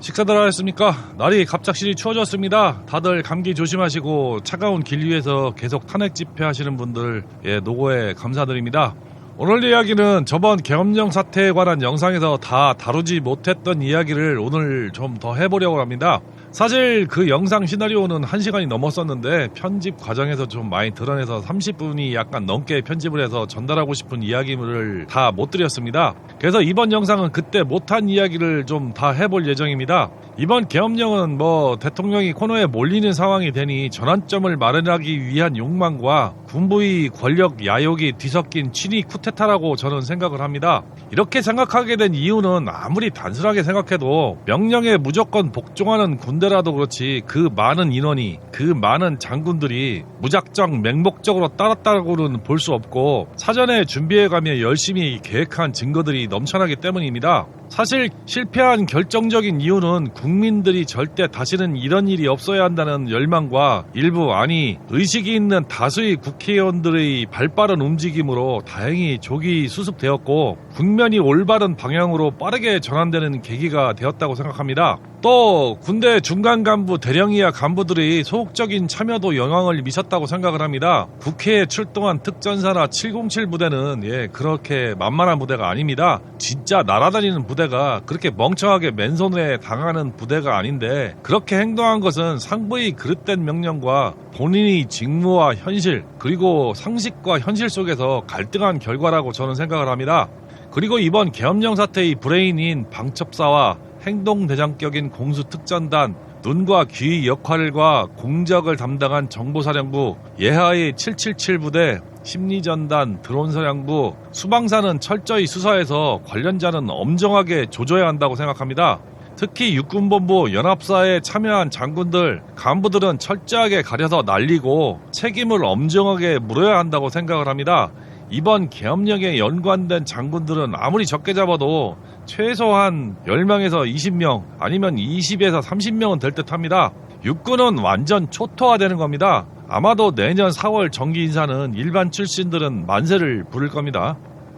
식사들 하셨습니까? 날이 갑작스레 추워졌습니다. 다들 감기 조심하시고 차가운 길 위에서 계속 탄핵 집회하시는 분들 노고에 감사드립니다. 오늘 이야기는 저번 계엄령 사태에 관한 영상에서 다 다루지 못했던 이야기를 오늘 좀 더 해보려고 합니다. 사실 그 영상 시나리오는 1시간이 넘었었는데 편집 과정에서 좀 많이 드러내서 30분이 약간 넘게 편집을 해서 전달하고 싶은 이야기를 다 못 드렸습니다. 그래서 이번 영상은 그때 못한 이야기를 좀 다 해볼 예정입니다. 이번 계엄령은 대통령이 코너에 몰리는 상황이 되니 전환점을 마련하기 위한 욕망과 군부의 권력 야욕이 뒤섞인 친위 쿠데타라고 저는 생각을 합니다. 이렇게 생각하게 된 이유는 아무리 단순하게 생각해도 명령에 무조건 복종하는 군대라도 그렇지 그 많은 인원이, 그 많은 장군들이 무작정 맹목적으로 따랐다고는 볼 수 없고 사전에 준비해가며 열심히 계획한 증거들이 넘쳐나기 때문입니다. 사실 실패한 결정적인 이유는 국민들이 절대 다시는 이런 일이 없어야 한다는 열망과 일부 의식이 있는 다수의 국회의원들의 발빠른 움직임으로 다행히 조기 수습되었고 국면이 올바른 방향으로 빠르게 전환되는 계기가 되었다고 생각합니다. 또 군대 중간 간부, 대령 이하 간부들의 소극적인 참여도 영향을 미쳤다고 생각을 합니다. 국회에 출동한 특전사나 707 부대는 그렇게 만만한 부대가 아닙니다. 진짜 날아다니는 부대가 그렇게 멍청하게 맨손에 당하는 부대가 아닌데 그렇게 행동한 것은 상부의 그릇된 명령과 본인의 직무와 현실 그리고 상식과 현실 속에서 갈등한 결과라고 저는 생각을 합니다. 그리고 이번 계엄령 사태의 브레인인 방첩사와 행동대장격인 공수특전단, 눈과 귀의 역할과 공작을 담당한 정보사령부, 예하의 777 부대, 심리전단, 드론사령부, 수방사는 철저히 수사해서 관련자는 엄정하게 조져야 한다고 생각합니다. 특히 육군본부 연합사에 참여한 장군들, 간부들은 철저하게 가려서 날리고 책임을 엄정하게 물어야 한다고 생각을 합니다. 이번 계엄령에 연관된 장군들은 아무리 적게 잡아도 최소한 10명에서 20명 아니면 20에서 30명은 될 듯 합니다. 육군은 완전 초토화되는 겁니다. 아마도 내년 4월 정기 인사는 일반 출신들은 만세를 부를 겁니다.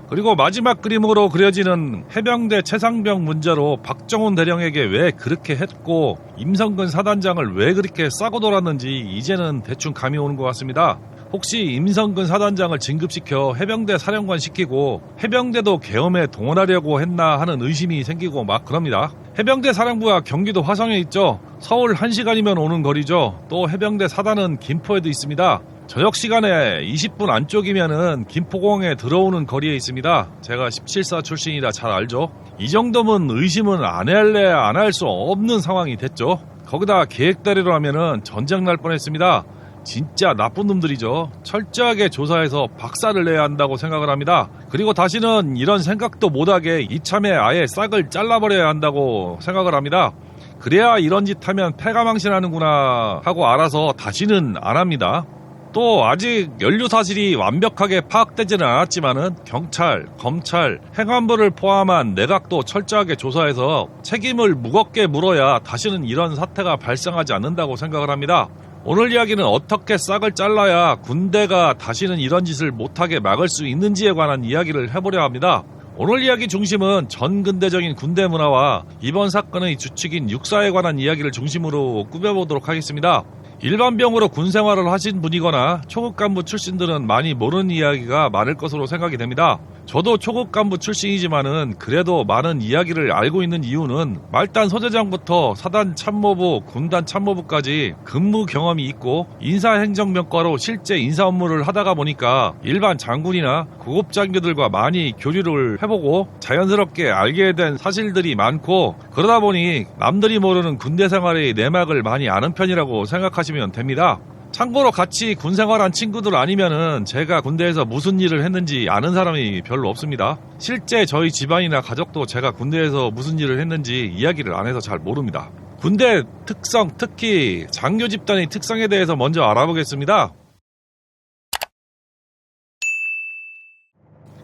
그리고 마지막 그림으로 그려지는 해병대 최상병 문제로 박정훈 대령에게 왜 그렇게 했고 임성근 사단장을 왜 그렇게 싸고 돌았는지 이제는 대충 감이 오는 것 같습니다. 혹시 임성근 사단장을 진급시켜 해병대 사령관 시키고 해병대도 계엄에 동원하려고 했나 하는 의심이 생기고 막 그럽니다. 해병대 사령부가 경기도 화성에 있죠. 서울 1시간이면 오는 거리죠. 또 해병대 사단은 김포에도 있습니다. 저녁 시간에 20분 안쪽이면은 김포공항에 들어오는 거리에 있습니다. 제가 17사 출신이라 잘 알죠. 이 정도면 의심은 안 할 수 없는 상황이 됐죠. 거기다 계획대로 하면은 전쟁 날 뻔했습니다. 진짜 나쁜 놈들이죠. 철저하게 조사해서 박살을 내야 한다고 생각을 합니다. 그리고 다시는 이런 생각도 못하게 이참에 아예 싹을 잘라버려야 한다고 생각을 합니다. 그래야 이런 짓 하면 패가망신하는구나 하고 알아서 다시는 안 합니다. 또 아직 연루 사실이 완벽하게 파악되지는 않았지만은 경찰, 검찰, 행안부를 포함한 내각도 철저하게 조사해서 책임을 무겁게 물어야 다시는 이런 사태가 발생하지 않는다고 생각을 합니다. 오늘 이야기는 어떻게 싹을 잘라야 군대가 다시는 이런 짓을 못하게 막을 수 있는지에 관한 이야기를 해보려 합니다. 오늘 이야기 중심은 전근대적인 군대 문화와 이번 사건의 주축인 육사에 관한 이야기를 중심으로 꾸며보도록 하겠습니다. 일반병으로 군 생활을 하신 분이거나 초급 간부 출신들은 많이 모르는 이야기가 많을 것으로 생각이 됩니다. 저도 초급 간부 출신이지만은 그래도 많은 이야기를 알고 있는 이유는 말단 소대장부터 사단 참모부, 군단 참모부까지 근무 경험이 있고 인사행정병과로 실제 인사 업무를 하다가 보니까 일반 장군이나 고급 장교들과 많이 교류를 해보고 자연스럽게 알게 된 사실들이 많고 그러다 보니 남들이 모르는 군대 생활의 내막을 많이 아는 편이라고 생각하시면 됩니다. 참고로 같이 군 생활한 친구들 아니면은 제가 군대에서 무슨 일을 했는지 아는 사람이 별로 없습니다. 실제 저희 집안이나 가족도 제가 군대에서 무슨 일을 했는지 이야기를 안 해서 잘 모릅니다. 군대 특성, 특히 장교 집단의 특성에 대해서 먼저 알아보겠습니다.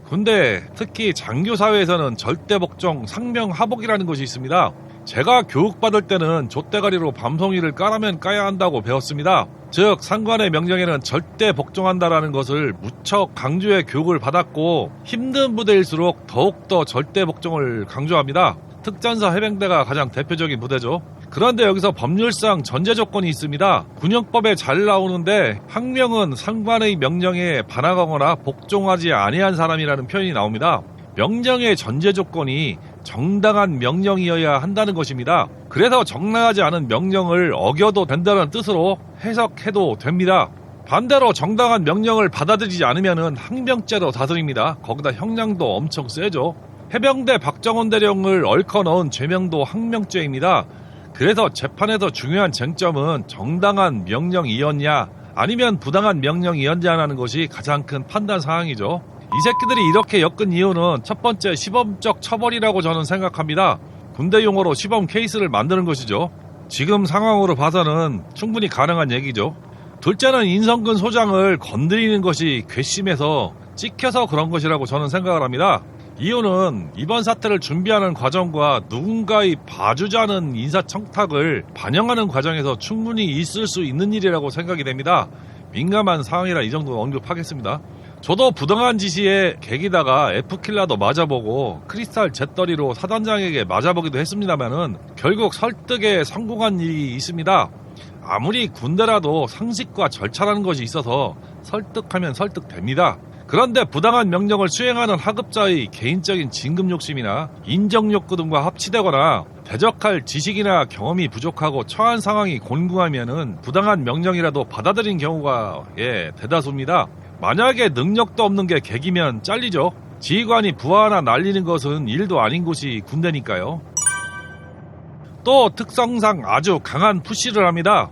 군대, 특히 장교 사회에서는 절대 복종, 상명 하복이라는 것이 있습니다. 제가 교육받을 때는 족대가리로 밤송이를 까라면 까야 한다고 배웠습니다. 즉 상관의 명령에는 절대 복종한다라는 것을 무척 강조해 교육을 받았고 힘든 부대일수록 더욱더 절대 복종을 강조합니다. 특전사 해병대가 가장 대표적인 부대죠. 그런데 여기서 법률상 전제 조건이 있습니다. 군용법에 잘 나오는데 항명은 상관의 명령에 반항하거나 복종하지 아니한 사람이라는 표현이 나옵니다. 명령의 전제 조건이 정당한 명령이어야 한다는 것입니다. 그래서 정당하지 않은 명령을 어겨도 된다는 뜻으로 해석해도 됩니다. 반대로 정당한 명령을 받아들이지 않으면 항명죄로 다스립니다. 거기다 형량도 엄청 세죠. 해병대 박정원 대령을 얽어 넣은 죄명도 항명죄입니다. 그래서 재판에서 중요한 쟁점은 정당한 명령이었냐 아니면 부당한 명령이었냐라는 것이 가장 큰 판단 사항이죠. 이 새끼들이 이렇게 엮은 이유는 첫 번째 시범적 처벌이라고 저는 생각합니다. 군대 용어로 시범 케이스를 만드는 것이죠. 지금 상황으로 봐서는 충분히 가능한 얘기죠. 둘째는 인성근 소장을 건드리는 것이 괘씸해서 찍혀서 그런 것이라고 저는 생각을 합니다. 이유는 이번 사태를 준비하는 과정과 누군가의 봐주자는 인사청탁을 반영하는 과정에서 충분히 있을 수 있는 일이라고 생각이 됩니다. 민감한 상황이라 이 정도 언급하겠습니다. 저도 부당한 지시에 계기다가 F킬라도 맞아보고 크리스탈 잿더리로 사단장에게 맞아보기도 했습니다만은 결국 설득에 성공한 일이 있습니다. 아무리 군대라도 상식과 절차라는 것이 있어서 설득하면 설득됩니다. 그런데 부당한 명령을 수행하는 하급자의 개인적인 진급 욕심이나 인정 욕구 등과 합치되거나 대적할 지식이나 경험이 부족하고 처한 상황이 곤궁하면은 부당한 명령이라도 받아들인 경우가 대다수입니다. 만약에 능력도 없는 게 계기면 잘리죠. 지휘관이 부하나 날리는 것은 일도 아닌 곳이 군대니까요. 또 특성상 아주 강한 푸시를 합니다.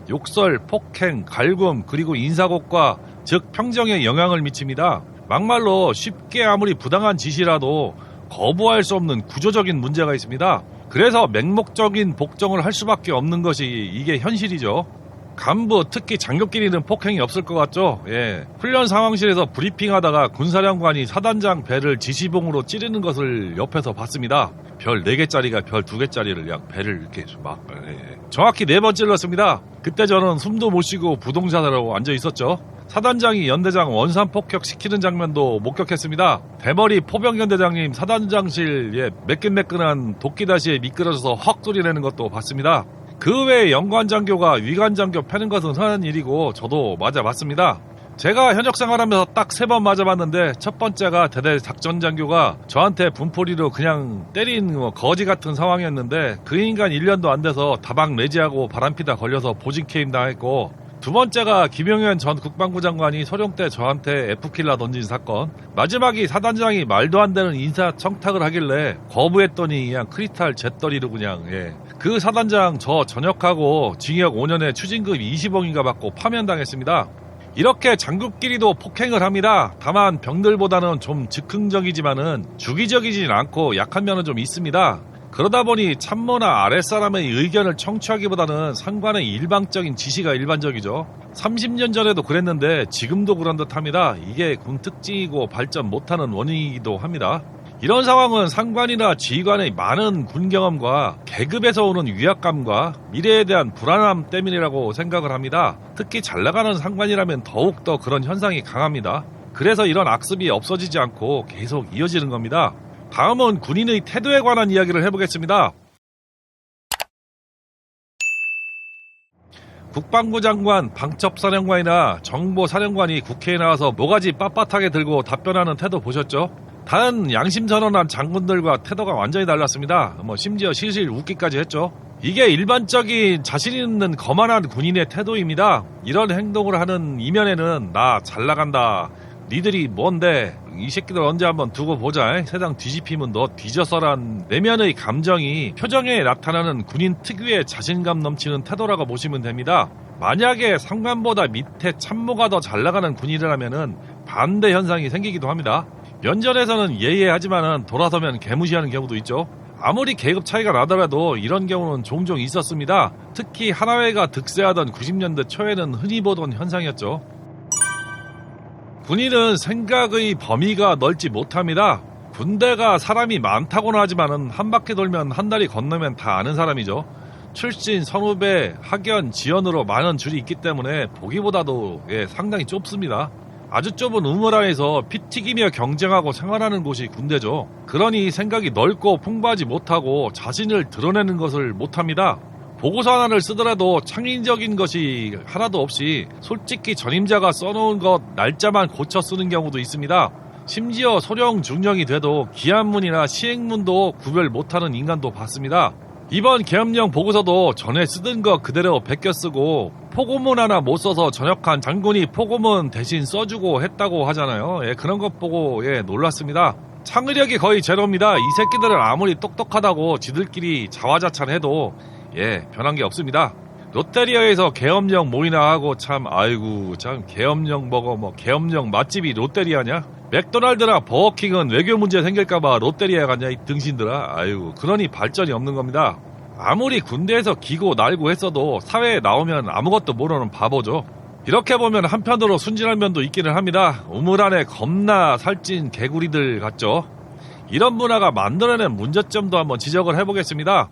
욕설, 폭행, 갈굼 그리고 인사고과 즉 평정에 영향을 미칩니다. 막말로 쉽게 아무리 부당한 지시라도 거부할 수 없는 구조적인 문제가 있습니다. 그래서 맹목적인 복종을 할 수밖에 없는 것이 이게 현실이죠. 간부 특히 장교끼리는 폭행이 없을 것 같죠. 훈련 상황실에서 브리핑하다가 군사령관이 사단장 배를 지시봉으로 찌르는 것을 옆에서 봤습니다. 별 4개짜리가 별 2개짜리를 그냥 배를 이렇게 막 정확히 4번 찔렀습니다. 그때 저는 숨도 못 쉬고 부동산으로 앉아 있었죠. 사단장이 연대장 원산 폭격시키는 장면도 목격했습니다. 대머리 포병연대장님 사단장실 매끈매끈한 도끼다시에 미끄러져서 헉 소리 내는 것도 봤습니다. 그 외에 연관장교가 위관장교 패는 것은 흔한 일이고 저도 맞아봤습니다. 제가 현역 생활하면서 딱 3번 맞아봤는데 첫 번째가 대대 작전장교가 저한테 분포리로 그냥 때린 거지 같은 상황이었는데 그 인간 1년도 안 돼서 다방 매지하고 바람피다 걸려서 보직해임 당했고, 두 번째가 김용현 전 국방부 장관이 소령 때 저한테 F킬라 던진 사건, 마지막이 사단장이 말도 안 되는 인사청탁을 하길래 거부했더니 그냥 크리스탈 잿더리로 그냥 그 사단장 저 전역하고 징역 5년에 추징금 20억인가 받고 파면당했습니다. 이렇게 장교끼리도 폭행을 합니다. 다만 병들보다는 좀 즉흥적이지만은 주기적이진 않고 약한 면은 좀 있습니다. 그러다 보니 참모나 아랫사람의 의견을 청취하기보다는 상관의 일방적인 지시가 일반적이죠. 30년 전에도 그랬는데 지금도 그런 듯 합니다. 이게 군 특징이고 발전 못하는 원인이기도 합니다. 이런 상황은 상관이나 지휘관의 많은 군 경험과 계급에서 오는 위압감과 미래에 대한 불안함 때문이라고 생각을 합니다. 특히 잘 나가는 상관이라면 더욱더 그런 현상이 강합니다. 그래서 이런 악습이 없어지지 않고 계속 이어지는 겁니다. 다음은 군인의 태도에 관한 이야기를 해보겠습니다. 국방부 장관, 방첩사령관이나 정보사령관이 국회에 나와서 모가지 빳빳하게 들고 답변하는 태도 보셨죠? 다른 양심선언한 장군들과 태도가 완전히 달랐습니다. 심지어 실실 웃기까지 했죠. 이게 일반적인 자신 있는 거만한 군인의 태도입니다. 이런 행동을 하는 이면에는 나 잘 나간다, 니들이 뭔데, 이 새끼들 언제 한번 두고 보자, 세상 뒤집히면 너 뒤져서란 내면의 감정이 표정에 나타나는 군인 특유의 자신감 넘치는 태도라고 보시면 됩니다. 만약에 상관보다 밑에 참모가 더 잘 나가는 군인이라면은 반대 현상이 생기기도 합니다. 면전에서는 예예하지만은 돌아서면 개무시하는 경우도 있죠. 아무리 계급 차이가 나더라도 이런 경우는 종종 있었습니다. 특히 하나회가 득세하던 90년대 초에는 흔히 보던 현상이었죠. 군인은 생각의 범위가 넓지 못합니다. 군대가 사람이 많다고는 하지만은 한 바퀴 돌면 한 다리 건너면 다 아는 사람이죠. 출신, 선후배, 학연, 지연으로 많은 줄이 있기 때문에 보기보다도 상당히 좁습니다. 아주 좁은 우물 안에서 피 튀기며 경쟁하고 생활하는 곳이 군대죠. 그러니 생각이 넓고 풍부하지 못하고 자신을 드러내는 것을 못합니다. 보고서 하나를 쓰더라도 창의적인 것이 하나도 없이 솔직히 전임자가 써놓은 것 날짜만 고쳐 쓰는 경우도 있습니다. 심지어 소령 중령이 돼도 기한문이나 시행문도 구별 못하는 인간도 봤습니다. 이번 계엄령 보고서도 전에 쓰던 거 그대로 베껴 쓰고 포고문 하나 못 써서 전역한 장군이 포고문 대신 써주고 했다고 하잖아요. 그런 것 보고 놀랐습니다. 창의력이 거의 제로입니다. 이 새끼들은 아무리 똑똑하다고 지들끼리 자화자찬해도 변한 게 없습니다. 롯데리아에서 계엄령 모이나 하고 참 계엄령 먹어 계엄령 맛집이 롯데리아냐? 맥도날드나 버거킹은 외교 문제 생길까봐 롯데리아 갔냐 이 등신들아. 그러니 발전이 없는 겁니다. 아무리 군대에서 기고 날고 했어도 사회에 나오면 아무것도 모르는 바보죠. 이렇게 보면 한편으로 순진한 면도 있기는 합니다. 우물 안에 겁나 살찐 개구리들 같죠. 이런 문화가 만들어낸 문제점도 한번 지적을 해보겠습니다.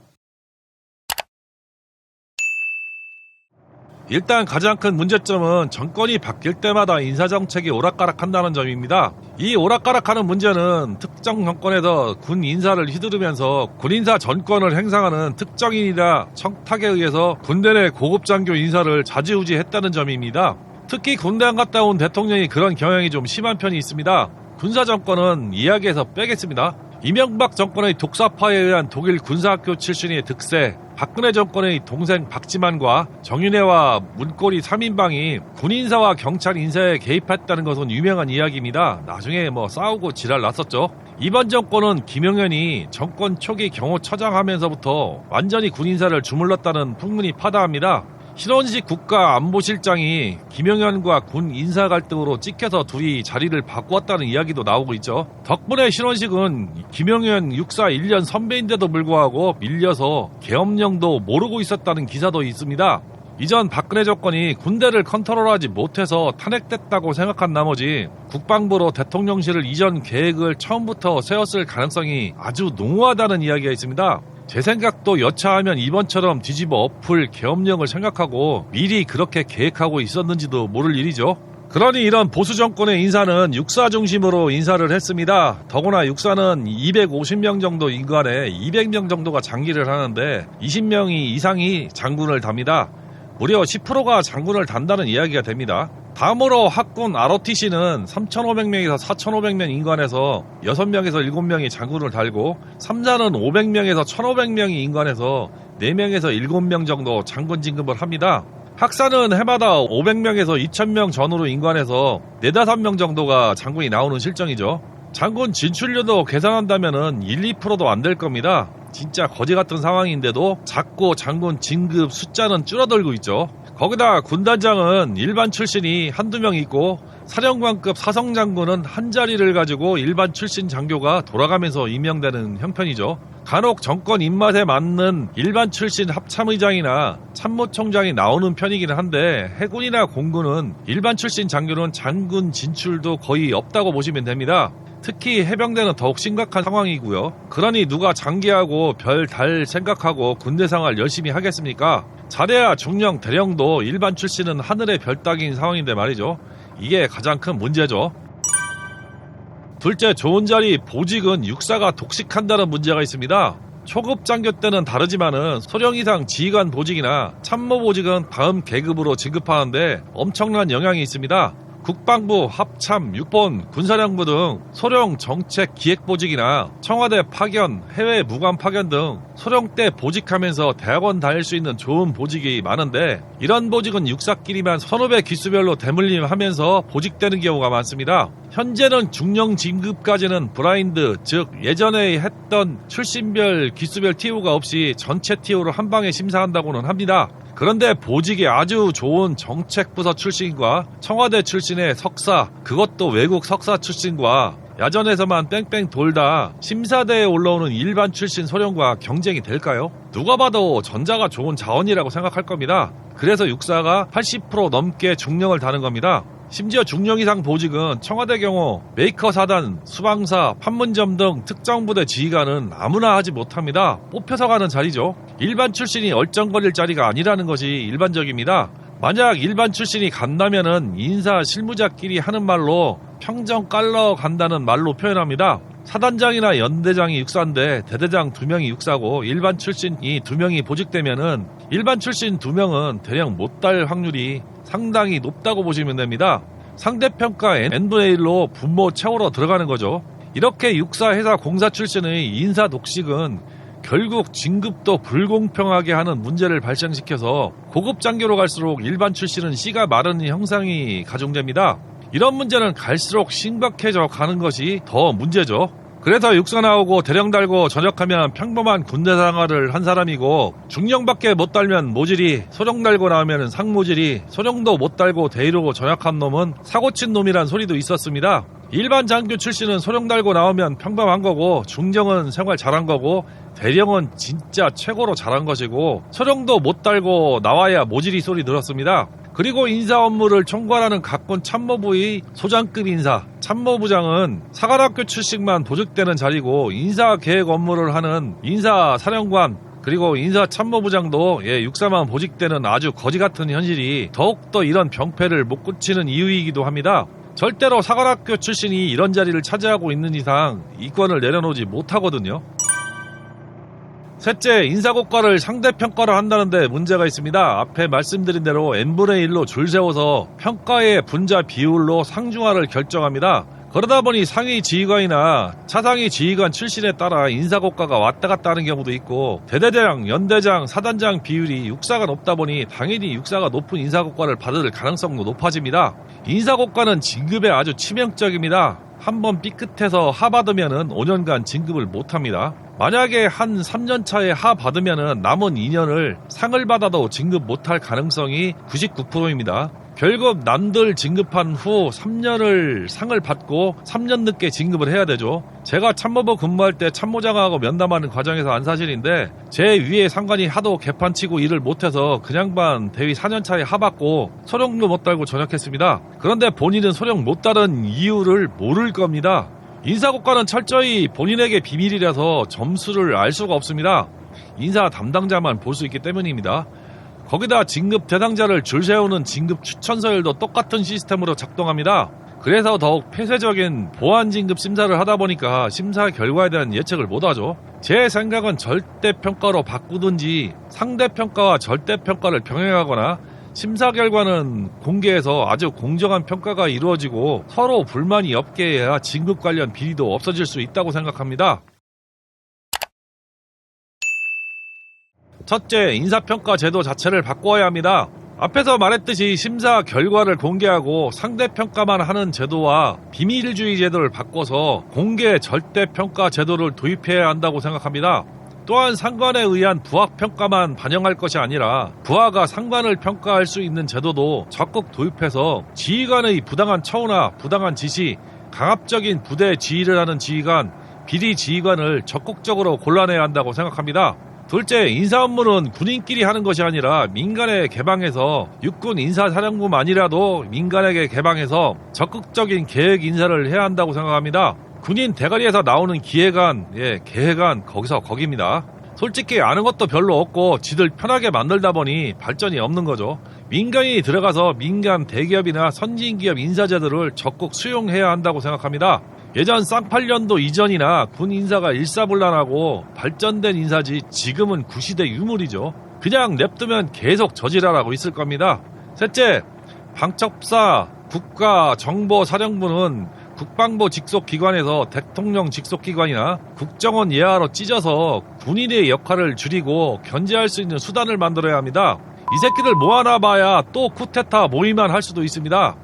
일단 가장 큰 문제점은 정권이 바뀔 때마다 인사정책이 오락가락한다는 점입니다. 이 오락가락하는 문제는 특정 정권에서 군 인사를 휘두르면서 군인사 전권을 행사하는 특정인이나 청탁에 의해서 군대 내 고급 장교 인사를 좌지우지했다는 점입니다. 특히 군대 안 갔다 온 대통령이 그런 경향이 좀 심한 편이 있습니다. 군사정권은 이야기에서 빼겠습니다. 이명박 정권의 독사파에 의한 독일 군사학교 출신의 득세, 박근혜 정권의 동생 박지만과 정윤회와 문고리 3인방이 군인사와 경찰 인사에 개입했다는 것은 유명한 이야기입니다. 나중에 싸우고 지랄 났었죠. 이번 정권은 김용현이 정권 초기 경호처장하면서부터 완전히 군인사를 주물렀다는 풍문이 파다합니다. 신원식 국가안보실장이 김용현과 군 인사 갈등으로 찍혀서 둘이 자리를 바꾸었다는 이야기도 나오고 있죠. 덕분에 신원식은 김용현 육사 1년 선배인데도 불구하고 밀려서 계엄령도 모르고 있었다는 기사도 있습니다. 이전 박근혜 정권이 군대를 컨트롤하지 못해서 탄핵됐다고 생각한 나머지 국방부로 대통령실을 이전 계획을 처음부터 세웠을 가능성이 아주 농후하다는 이야기가 있습니다. 제 생각도 여차하면 이번처럼 뒤집어 엎을 계엄령을 생각하고 미리 그렇게 계획하고 있었는지도 모를 일이죠. 그러니 이런 보수 정권의 인사는 육사 중심으로 인사를 했습니다. 더구나 육사는 250명 정도 인간에 200명 정도가 장기를 하는데 20명 이상이 장군을 답니다. 무려 10%가 장군을 단다는 이야기가 됩니다. 다음으로 학군 ROTC는 3,500명에서 4,500명 인관에서 6명에서 7명이 장군을 달고 3사는 500명에서 1,500명이 인관에서 4명에서 7명 정도 장군 진급을 합니다. 학사는 해마다 500명에서 2,000명 전후로 인관해서 4, 5명 정도가 장군이 나오는 실정이죠. 장군 진출료도 계산한다면은 1, 2%도 안 될 겁니다. 진짜 거지 같은 상황인데도 자꾸 장군 진급 숫자는 줄어들고 있죠. 거기다 군단장은 일반 출신이 한두 명 있고 사령관급 사성장군은 한 자리를 가지고 일반 출신 장교가 돌아가면서 임명되는 형편이죠. 간혹 정권 입맛에 맞는 일반 출신 합참의장이나 참모총장이 나오는 편이긴 한데 해군이나 공군은 일반 출신 장교는 장군 진출도 거의 없다고 보시면 됩니다. 특히 해병대는 더욱 심각한 상황이고요. 그러니 누가 장기하고 별 달 생각하고 군대 생활 열심히 하겠습니까? 잘해야 중령 대령도 일반 출신은 하늘의 별 따기인 상황인데 말이죠. 이게 가장 큰 문제죠. 둘째, 좋은 자리 보직은 육사가 독식한다는 문제가 있습니다. 초급 장교 때는 다르지만은 소령 이상 지휘관 보직이나 참모 보직은 다음 계급으로 진급하는데 엄청난 영향이 있습니다. 국방부, 합참, 육본, 군사령부 등 소령 정책 기획보직이나 청와대 파견, 해외 무관 파견 등 소령 때 보직하면서 대학원 다닐 수 있는 좋은 보직이 많은데 이런 보직은 육사끼리만 선후배 기수별로 대물림하면서 보직되는 경우가 많습니다. 현재는 중령 진급까지는 브라인드, 즉 예전에 했던 출신별 기수별 TO가 없이 전체 TO로 한 방에 심사한다고는 합니다. 그런데 보직이 아주 좋은 정책부서 출신과 청와대 출신의 석사, 그것도 외국 석사 출신과 야전에서만 뺑뺑 돌다 심사대에 올라오는 일반 출신 소령과 경쟁이 될까요? 누가 봐도 전자가 좋은 자원이라고 생각할 겁니다. 그래서 육사가 80% 넘게 중령을 다는 겁니다. 심지어 중령 이상 보직은 청와대 경우 메이커 사단, 수방사, 판문점 등 특정부대 지휘관은 아무나 하지 못합니다. 뽑혀서 가는 자리죠. 일반 출신이 얼쩡거릴 자리가 아니라는 것이 일반적입니다. 만약 일반 출신이 간다면은 인사 실무자끼리 하는 말로 평정 깔러 간다는 말로 표현합니다. 사단장이나 연대장이 육사인데 대대장 2명이 육사고 일반 출신이 2명이 보직되면은 일반 출신 2명은 대령 못 달 확률이 상당히 높다고 보시면 됩니다. 상대평가 n분의 1로 분모 채우러 들어가는 거죠. 이렇게 육사 회사 공사 출신의 인사 독식은 결국 진급도 불공평하게 하는 문제를 발생시켜서 고급 장교로 갈수록 일반 출신은 씨가 마른 형상이 가중됩니다. 이런 문제는 갈수록 심각해져 가는 것이 더 문제죠. 그래서 육사 나오고 대령 달고 전역하면 평범한 군대 생활을 한 사람이고 중령밖에 못 달면 모질이, 소령 달고 나오면 상모질이, 소령도 못 달고 대위로 전역한 놈은 사고친 놈이란 소리도 있었습니다. 일반 장교 출신은 소령 달고 나오면 평범한 거고 중령은 생활 잘한 거고 대령은 진짜 최고로 잘한 것이고 소령도 못 달고 나와야 모질이 소리 들었습니다. 그리고 인사 업무를 총괄하는 각군 참모부의 소장급 인사, 참모부장은 사관학교 출신만 보직되는 자리고 인사 계획 업무를 하는 인사사령관 그리고 인사참모부장도 육사만 보직되는 아주 거지 같은 현실이 더욱더 이런 병폐를 못 고치는 이유이기도 합니다. 절대로 사관학교 출신이 이런 자리를 차지하고 있는 이상 이권을 내려놓지 못하거든요. 셋째, 인사고과를 상대평가를 한다는데 문제가 있습니다. 앞에 말씀드린 대로 n분의 1로 줄 세워서 평가의 분자 비율로 상중하를 결정합니다. 그러다 보니 상위 지휘관이나 차상위 지휘관 출신에 따라 인사고과가 왔다 갔다 하는 경우도 있고 대대장, 연대장, 사단장 비율이 육사가 높다 보니 당연히 육사가 높은 인사고과를 받을 가능성도 높아집니다. 인사고과는 진급에 아주 치명적입니다. 한번 삐끗해서 하 받으면은 5년간 진급을 못합니다. 만약에 한 3년 차에 하 받으면은 남은 2년을 상을 받아도 진급 못할 가능성이 99%입니다. 결국 남들 진급한 후 3년을 상을 받고 3년 늦게 진급을 해야 되죠. 제가 참모부 근무할 때 참모장하고 면담하는 과정에서 안 사실인데 제 위에 상관이 하도 개판치고 일을 못해서 그 양반 대위 4년 차에 하받고 소령도 못 달고 전역했습니다. 그런데 본인은 소령 못 달은 이유를 모를 겁니다. 인사고과는 철저히 본인에게 비밀이라서 점수를 알 수가 없습니다. 인사 담당자만 볼 수 있기 때문입니다. 거기다 진급 대상자를 줄 세우는 진급 추천 서열도 똑같은 시스템으로 작동합니다. 그래서 더욱 폐쇄적인 보안 진급 심사를 하다 보니까 심사 결과에 대한 예측을 못하죠. 제 생각은 절대평가로 바꾸든지 상대평가와 절대평가를 병행하거나 심사 결과는 공개해서 아주 공정한 평가가 이루어지고 서로 불만이 없게 해야 진급 관련 비리도 없어질 수 있다고 생각합니다. 첫째, 인사평가 제도 자체를 바꿔야 합니다. 앞에서 말했듯이 심사 결과를 공개하고 상대평가만 하는 제도와 비밀주의 제도를 바꿔서 공개 절대평가 제도를 도입해야 한다고 생각합니다. 또한 상관에 의한 부하평가만 반영할 것이 아니라 부하가 상관을 평가할 수 있는 제도도 적극 도입해서 지휘관의 부당한 처우나 부당한 지시, 강압적인 부대 지휘를 하는 지휘관, 비리 지휘관을 적극적으로 골라내야 한다고 생각합니다. 둘째, 인사 업무는 군인끼리 하는 것이 아니라 민간에 개방해서 육군 인사사령부만이라도 민간에게 개방해서 적극적인 계획 인사를 해야 한다고 생각합니다. 군인 대가리에서 나오는 기획안, 계획안 거기서 거기입니다. 솔직히 아는 것도 별로 없고 지들 편하게 만들다 보니 발전이 없는 거죠. 민간인이 들어가서 민간 대기업이나 선진기업 인사제도를 적극 수용해야 한다고 생각합니다. 예전 쌍팔년도 이전이나 군 인사가 일사불란하고 발전된 인사지 지금은 구시대 유물이죠. 그냥 냅두면 계속 저지랄하고 있을 겁니다. 셋째, 방첩사 국가정보사령부는 국방부 직속기관에서 대통령 직속기관이나 국정원 예하로 찢어서 군인의 역할을 줄이고 견제할 수 있는 수단을 만들어야 합니다. 이 새끼들 모아놔봐야 또 쿠데타 모의만 할 수도 있습니다.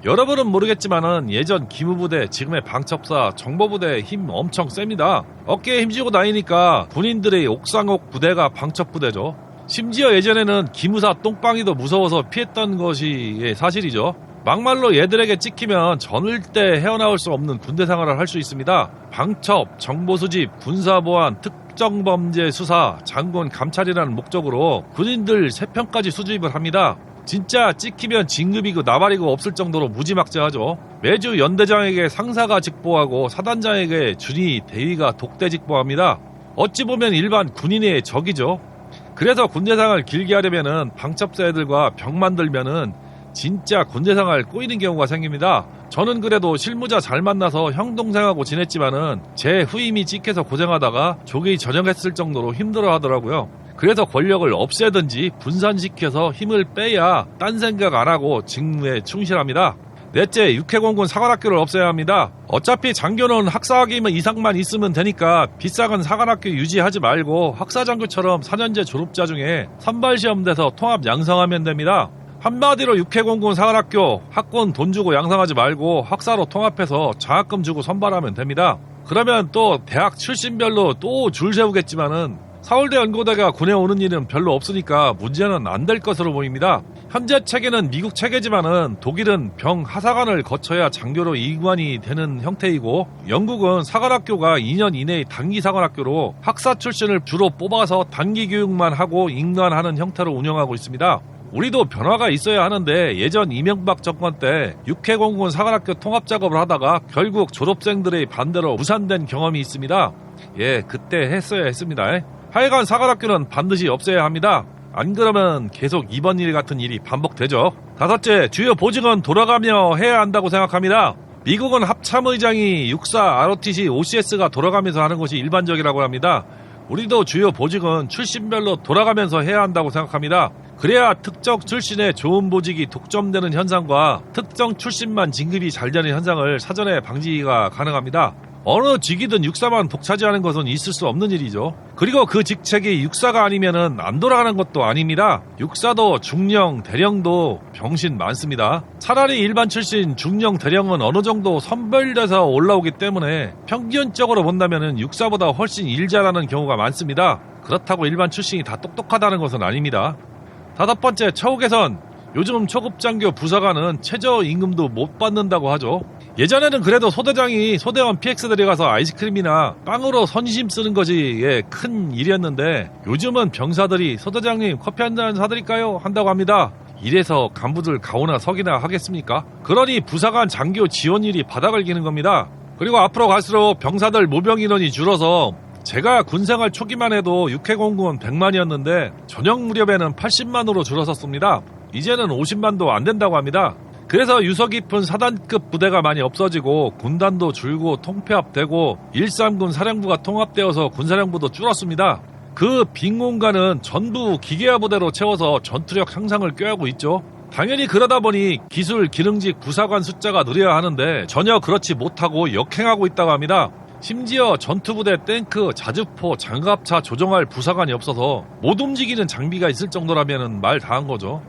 여러분은 모르겠지만은 예전 기무부대, 지금의 방첩사, 정보부대 힘 엄청 셉니다. 어깨에 힘주고 다니니까 군인들의 옥상옥 부대가 방첩부대죠. 심지어 예전에는 기무사 똥방이도 무서워서 피했던 것이 사실이죠. 막말로 얘들에게 찍히면 전을 때 헤어나올 수 없는 군대 생활을 할 수 있습니다. 방첩, 정보수집, 군사보안, 특정범죄 수사, 장군 감찰이라는 목적으로 군인들 3편까지 수집을 합니다. 진짜 찍히면 진급이고 나발이고 없을 정도로 무지막지하죠. 매주 연대장에게 상사가 직보하고 사단장에게 준위, 대위가 독대 직보합니다. 어찌 보면 일반 군인의 적이죠. 그래서 군대생활 길게 하려면은 방첩사 애들과 병 만들면은 진짜 군대생활 꼬이는 경우가 생깁니다. 저는 그래도 실무자 잘 만나서 형 동생하고 지냈지만은 제 후임이 찍혀서 고생하다가 조기 전역했을 정도로 힘들어 하더라고요. 그래서 권력을 없애든지 분산시켜서 힘을 빼야 딴 생각 안 하고 직무에 충실합니다. 넷째, 육해공군 사관학교를 없애야 합니다. 어차피 장교는 학사학위 이상만 있으면 되니까 비싸간 사관학교 유지하지 말고 학사장교처럼 4년제 졸업자 중에 선발시험 돼서 통합 양성하면 됩니다. 한마디로 육해공군 사관학교 학군 돈 주고 양성하지 말고 학사로 통합해서 장학금 주고 선발하면 됩니다. 그러면 또 대학 출신별로 또 줄 세우겠지만은 서울대 연고대가 군에 오는 일은 별로 없으니까 문제는 안 될 것으로 보입니다. 현재 체계는 미국 체계지만은 독일은 병 하사관을 거쳐야 장교로 이관이 되는 형태이고 영국은 사관학교가 2년 이내의 단기 사관학교로 학사 출신을 주로 뽑아서 단기 교육만 하고 인관하는 형태로 운영하고 있습니다. 우리도 변화가 있어야 하는데 예전 이명박 정권 때 육해공군 사관학교 통합 작업을 하다가 결국 졸업생들의 반대로 무산된 경험이 있습니다. 그때 했어야 했습니다. 하여간 사관학교는 반드시 없애야 합니다. 안 그러면 계속 이번 일 같은 일이 반복되죠. 다섯째, 주요 보직은 돌아가며 해야 한다고 생각합니다. 미국은 합참의장이 육사, ROTC, OCS가 돌아가면서 하는 것이 일반적이라고 합니다. 우리도 주요 보직은 출신별로 돌아가면서 해야 한다고 생각합니다. 그래야 특정 출신의 좋은 보직이 독점되는 현상과 특정 출신만 진급이 잘 되는 현상을 사전에 방지가 가능합니다. 어느 직위든 육사만 독차지하는 것은 있을 수 없는 일이죠. 그리고 그 직책이 육사가 아니면은 안 돌아가는 것도 아닙니다. 육사도 중령, 대령도 병신 많습니다. 차라리 일반 출신 중령, 대령은 어느 정도 선별돼서 올라오기 때문에 평균적으로 본다면은 육사보다 훨씬 일 잘하는 경우가 많습니다. 그렇다고 일반 출신이 다 똑똑하다는 것은 아닙니다. 다섯 번째, 처우 개선. 요즘 초급장교 부사관은 최저임금도 못 받는다고 하죠. 예전에는 그래도 소대장이 소대원 PX들이 가서 아이스크림이나 빵으로 선심 쓰는 것이 큰 일이었는데 요즘은 병사들이 소대장님 커피 한잔 사드릴까요? 한다고 합니다. 이래서 간부들 가오나 석이나 하겠습니까? 그러니 부사관 장교 지원율이 바닥을 기는 겁니다. 그리고 앞으로 갈수록 병사들 모병 인원이 줄어서 제가 군생활 초기만 해도 육해공군 100만이었는데 전역 무렵에는 80만으로 줄어섰습니다. 이제는 50만도 안 된다고 합니다. 그래서 유서 깊은 사단급 부대가 많이 없어지고 군단도 줄고 통폐합되고 139군 사령부가 통합되어서 군사령부도 줄었습니다. 그 빈 공간은 전부 기계화 부대로 채워서 전투력 향상을 꾀하고 있죠. 당연히 그러다 보니 기술 기능직 부사관 숫자가 늘어야 하는데 전혀 그렇지 못하고 역행하고 있다고 합니다. 심지어 전투부대 탱크, 자주포, 장갑차 조정할 부사관이 없어서 못 움직이는 장비가 있을 정도라면 말 다 한 거죠.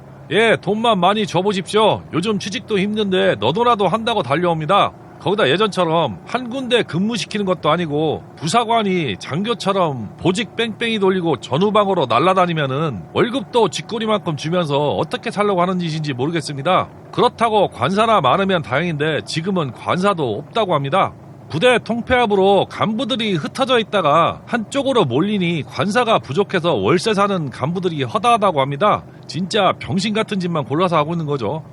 돈만 많이 줘보십시오. 요즘 취직도 힘든데 너도나도 한다고 달려옵니다. 거기다 예전처럼 한 군데 근무시키는 것도 아니고 부사관이 장교처럼 보직 뺑뺑이 돌리고 전후방으로 날아다니면은 월급도 쥐꼬리만큼 주면서 어떻게 살려고 하는 짓인지 모르겠습니다. 그렇다고 관사나 많으면 다행인데 지금은 관사도 없다고 합니다. 부대 통폐합으로 간부들이 흩어져 있다가 한쪽으로 몰리니 관사가 부족해서 월세 사는 간부들이 허다하다고 합니다. 진짜 병신 같은 짓만 골라서 하고 있는 거죠.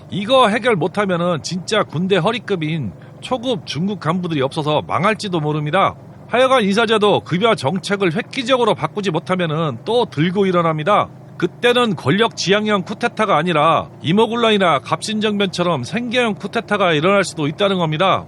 이거 해결 못하면은 진짜 군대 허리급인 초급 중급 간부들이 없어서 망할지도 모릅니다. 하여간 인사제도 급여 정책을 획기적으로 바꾸지 못하면은 또 들고 일어납니다. 그때는 권력 지향형 쿠데타가 아니라 이모군란이나 갑신정변처럼 생계형 쿠데타가 일어날 수도 있다는 겁니다.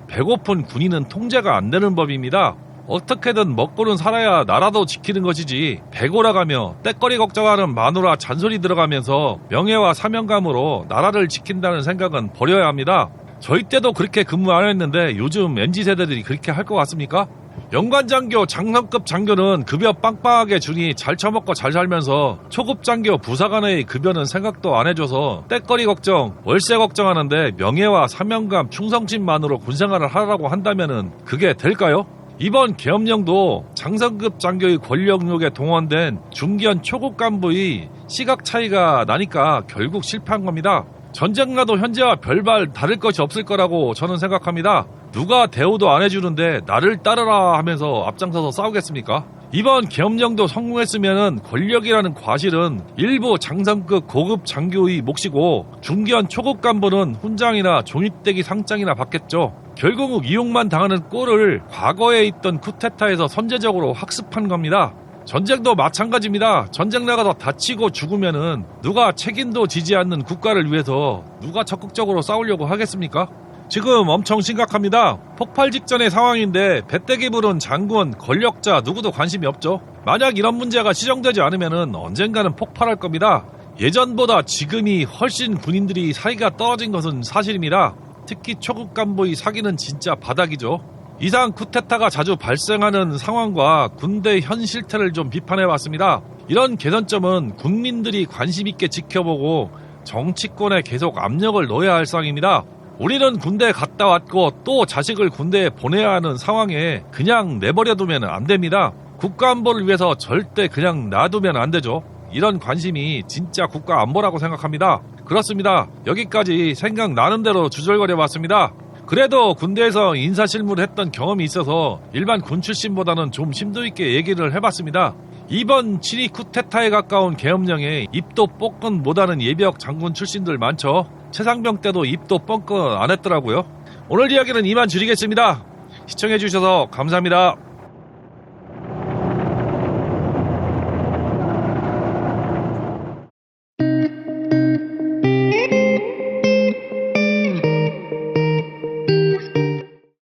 배고픈 군인은 통제가 안 되는 법입니다. 어떻게든 먹고는 살아야 나라도 지키는 것이지 대골아가며 떼거리 걱정하는 마누라 잔소리 들어가면서 명예와 사명감으로 나라를 지킨다는 생각은 버려야 합니다. 저희 때도 그렇게 근무 안 했는데 요즘 MZ세대들이 그렇게 할 것 같습니까? 연관장교, 장성급 장교는 급여 빵빵하게 주니 잘 처먹고 잘 살면서 초급장교, 부사관의 급여는 생각도 안 해줘서 떼거리 걱정, 월세 걱정하는데 명예와 사명감, 충성심만으로 군생활을 하라고 한다면은 그게 될까요? 이번 계엄령도 장성급 장교의 권력욕에 동원된 중견 초급 간부의 시각 차이가 나니까 결국 실패한 겁니다. 전쟁 나도 현재와 별반 다를 것이 없을 거라고 저는 생각합니다. 누가 대우도 안 해주는데 나를 따르라 하면서 앞장서서 싸우겠습니까? 이번 계엄령도 성공했으면 권력이라는 과실은 일부 장성급 고급 장교의 몫이고 중견 초급 간부는 훈장이나 종이떼기 상장이나 받겠죠. 결국 이용만 당하는 꼴을 과거에 있던 쿠데타에서 선제적으로 학습한 겁니다. 전쟁도 마찬가지입니다. 전쟁 나가서 다치고 죽으면은 누가 책임도 지지 않는 국가를 위해서 누가 적극적으로 싸우려고 하겠습니까? 지금 엄청 심각합니다. 폭발 직전의 상황인데 배때기 부른 장군, 권력자 누구도 관심이 없죠. 만약 이런 문제가 시정되지 않으면은 언젠가는 폭발할 겁니다. 예전보다 지금이 훨씬 군인들이 사기가 떨어진 것은 사실입니다. 특히 초급 간부의 사기는 진짜 바닥이죠. 이상 쿠데타가 자주 발생하는 상황과 군대 현 실태를 좀 비판해봤습니다. 이런 개선점은 국민들이 관심 있게 지켜보고 정치권에 계속 압력을 넣어야 할 상황입니다. 우리는 군대에 갔다 왔고 또 자식을 군대에 보내야 하는 상황에 그냥 내버려두면 안 됩니다. 국가 안보를 위해서 절대 그냥 놔두면 안 되죠. 이런 관심이 진짜 국가 안보라고 생각합니다. 그렇습니다. 여기까지 생각나는 대로 주절거려 봤습니다. 그래도 군대에서 인사실무를 했던 경험이 있어서 일반 군 출신보다는 좀 심도 있게 얘기를 해봤습니다. 이번 7.2 쿠데타에 가까운 계엄령에 입도 뻥끗 못하는 예비역 장군 출신들 많죠. 최상병 때도 입도 뻥끗 안 했더라고요. 오늘 이야기는 이만 줄이겠습니다. 시청해주셔서 감사합니다.